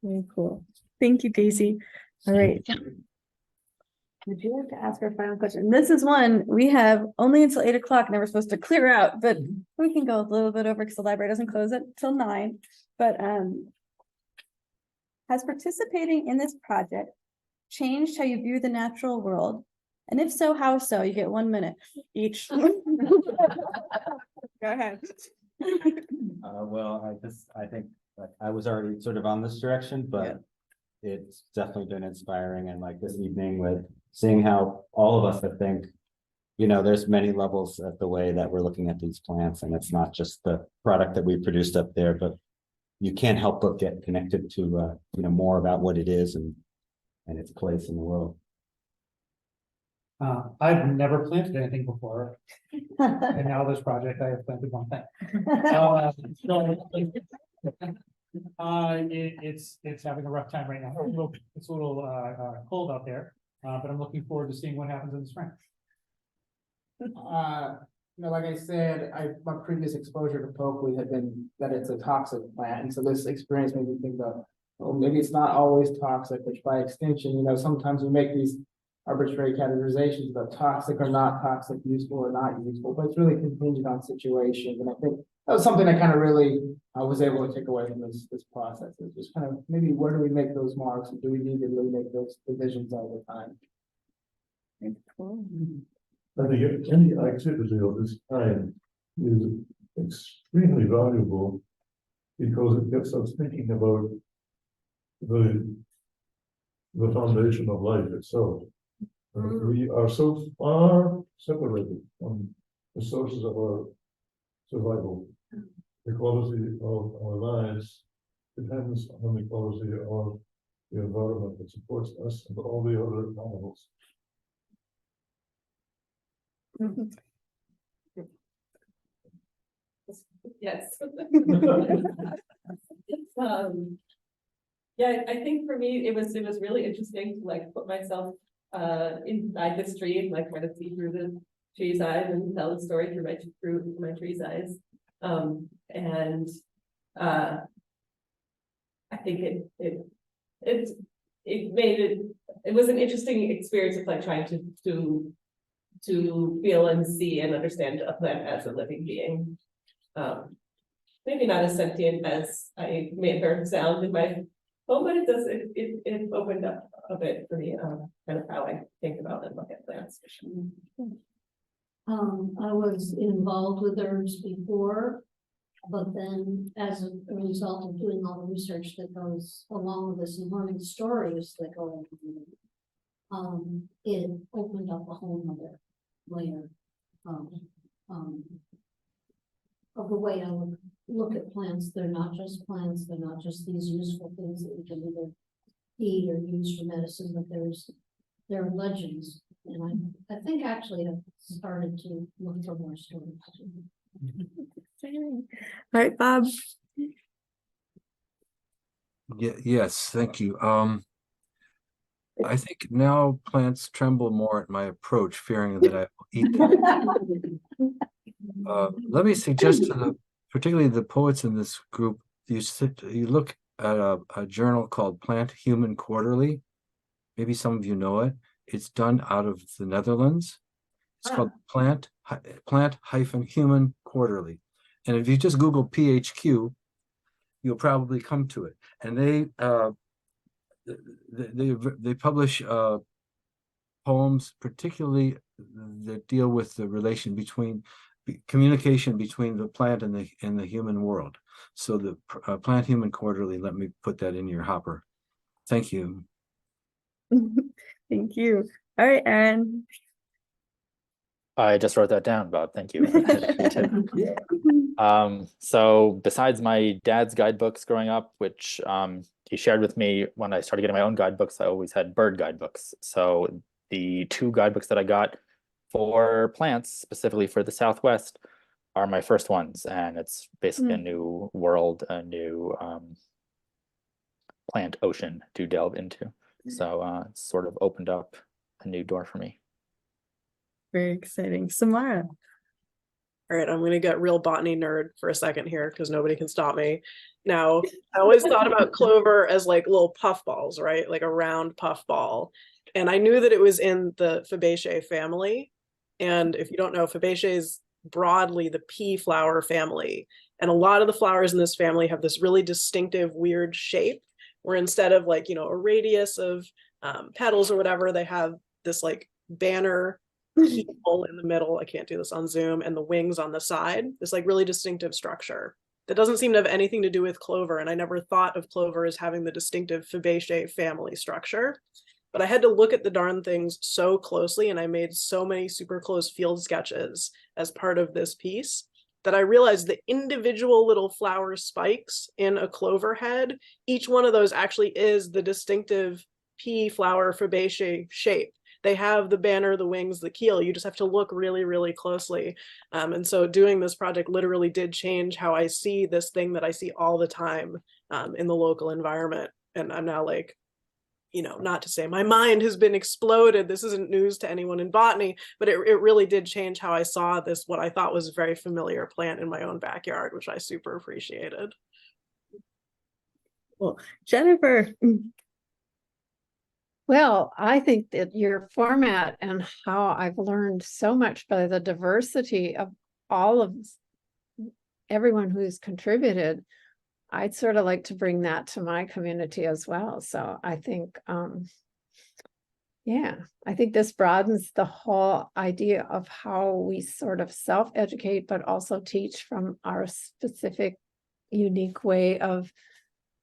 A: Very cool. Thank you, Daisy. All right. Would you like to ask our final question? This is one we have only until 8 o'clock, and we're supposed to clear out, but we can go a little bit over because the library doesn't close it till 9. But has participating in this project changed how you view the natural world? And if so, how so? You get 1 minute each. Go ahead.
C: Well, I think like, I was already sort of on this direction, but it's definitely been inspiring. And like this evening with seeing how all of us, I think, you know, there's many levels at the way that we're looking at these plants, and it's not just the product that we produced up there, but you can't help but get connected to, you know, more about what it is and its place in the world.
D: I've never planted anything before, and now this project, I have planted one thing. It's having a rough time right now. It's a little cold out there, but I'm looking forward to seeing what happens in the spring.
E: Like I said, my previous exposure to pokeweed had been that it's a toxic plant, and so this experience made me think about, well, maybe it's not always toxic, which by extension, sometimes we make these arbitrary categorizations about toxic or not toxic, useful or not useful, but it's really contingent on situations. And I think that was something I kind of really was able to take away from this process. It's just kind of maybe where do we make those marks, and do we need to really make those divisions all the time?
F: I think any activity of this kind is extremely valuable because it gets us thinking about the foundation of life itself. We are so far separated from the sources of our survival. The quality of our lives depends on the quality of the environment that supports us and all the other animals.
G: Yes. Yeah, I think for me, it was really interesting to like put myself inside this tree and like kind of see through the tree's eyes and tell the story through my tree's eyes. I think it was an interesting experience of like trying to feel and see and understand a plant as a living being. Maybe not as sentient as I made her sound in my home, but it opened up a bit for me, kind of how I think about and look at plants.
H: I was involved with herbs before, but then as a result of doing all the research that goes along with this and learning stories that go along, it opened up a whole nother layer of the way I would look at plants. They're not just plants, they're not just these useful things that we can either eat or use for medicine, but there are legends. And I think actually I've started to look for more stories.
A: All right, Bob.
I: Yes, thank you. I think now plants tremble more at my approach, fearing that I will eat them. Let me suggest to particularly the poets in this group, you look at a journal called Plant Human Quarterly. Maybe some of you know it. It's done out of the Netherlands. It's called Plant-Human Quarterly. And if you just Google PHQ, you'll probably come to it. And they publish poems, particularly that deal with the relation between communication between the plant and the human world. So the Plant Human Quarterly, let me put that in your hopper. Thank you.
A: Thank you. All right, Aaron.
J: I just wrote that down, Bob. Thank you. So besides my dad's guidebooks growing up, which he shared with me when I started getting my own guidebooks, I always had bird guidebooks. So the two guidebooks that I got for plants, specifically for the Southwest, are my first ones. And it's basically a new world, a new plant ocean to delve into. So it's sort of opened up a new door for me.
A: Very exciting. Samara.
K: All right, I'm going to get real botany nerd for a second here because nobody can stop me. Now, I always thought about clover as like little puff balls, right? Like a round puff ball. And I knew that it was in the Fabaceae family. And if you don't know, Fabaceae is broadly the pea flower family. And a lot of the flowers in this family have this really distinctive, weird shape where instead of like, a radius of petals or whatever, they have this like banner keyhole in the middle. I can't do this on Zoom, and the wings on the side. This like really distinctive structure that doesn't seem to have anything to do with clover. And I never thought of clover as having the distinctive Fabaceae family structure. But I had to look at the darn things so closely, and I made so many super close field sketches as part of this piece that I realized the individual little flower spikes in a clover head, each one of those actually is the distinctive pea flower Fabaceae shape. They have the banner, the wings, the keel. You just have to look really, really closely. And so doing this project literally did change how I see this thing that I see all the time in the local environment. And I'm now like, not to say my mind has been exploded. This isn't news to anyone in botany, but it really did change how I saw this, what I thought was a very familiar plant in my own backyard, which I super appreciated.
A: Well, Jennifer.
L: Well, I think that your format and how I've learned so much by the diversity of all of everyone who's contributed, I'd sort of like to bring that to my community as well. So I think, I think this broadens the whole idea of how we sort of self-educate, but also teach from our specific, unique way of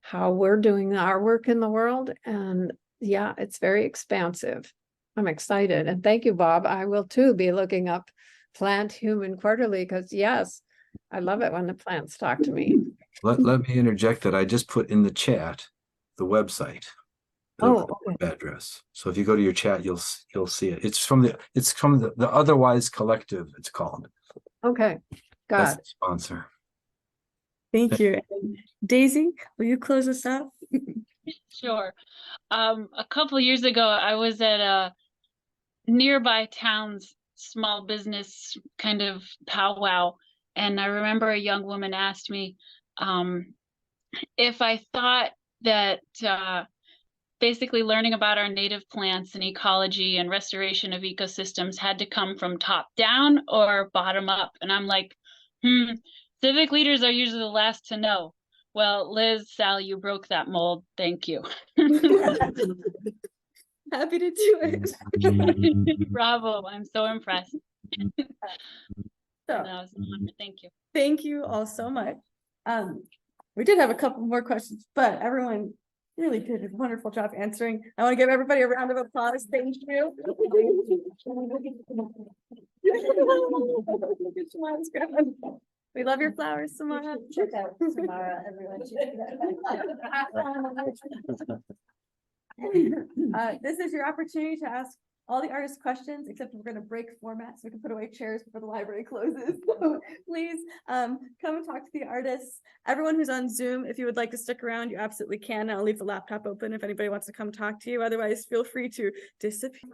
L: how we're doing our work in the world. And yeah, it's very expansive. I'm excited. And thank you, Bob. I will too be looking up Plant Human Quarterly because yes, I love it when the plants talk to me.
I: Let me interject that I just put in the chat the website. The address. So if you go to your chat, you'll see it. It's from the Otherwise Collective, it's called.
L: Okay.
I: That's the sponsor.
A: Thank you. Daisy, will you close us out?
M: Sure. A couple years ago, I was at a nearby town's small business kind of powwow, and I remember a young woman asked me if I thought that basically learning about our native plants and ecology and restoration of ecosystems had to come from top down or bottom up. And I'm like, civic leaders are usually the last to know. Well, Liz, Sal, you broke that mold. Thank you.
A: Happy to do it.
M: Bravo. I'm so impressed.
A: So,
M: That was an honor. Thank you.
A: Thank you all so much. We did have a couple more questions, but everyone really did a wonderful job answering. I want to give everybody a round of applause. Thank you. We love your flowers, Samara.
B: Check out Samara, everyone.
A: This is your opportunity to ask all the artist questions, except we're gonna break format so we can put away chairs before the library closes. So please, come and talk to the artists. Everyone who's on Zoom, if you would like to stick around, you absolutely can. I'll leave the laptop open if anybody wants to come talk to you. Otherwise, feel free to disappear.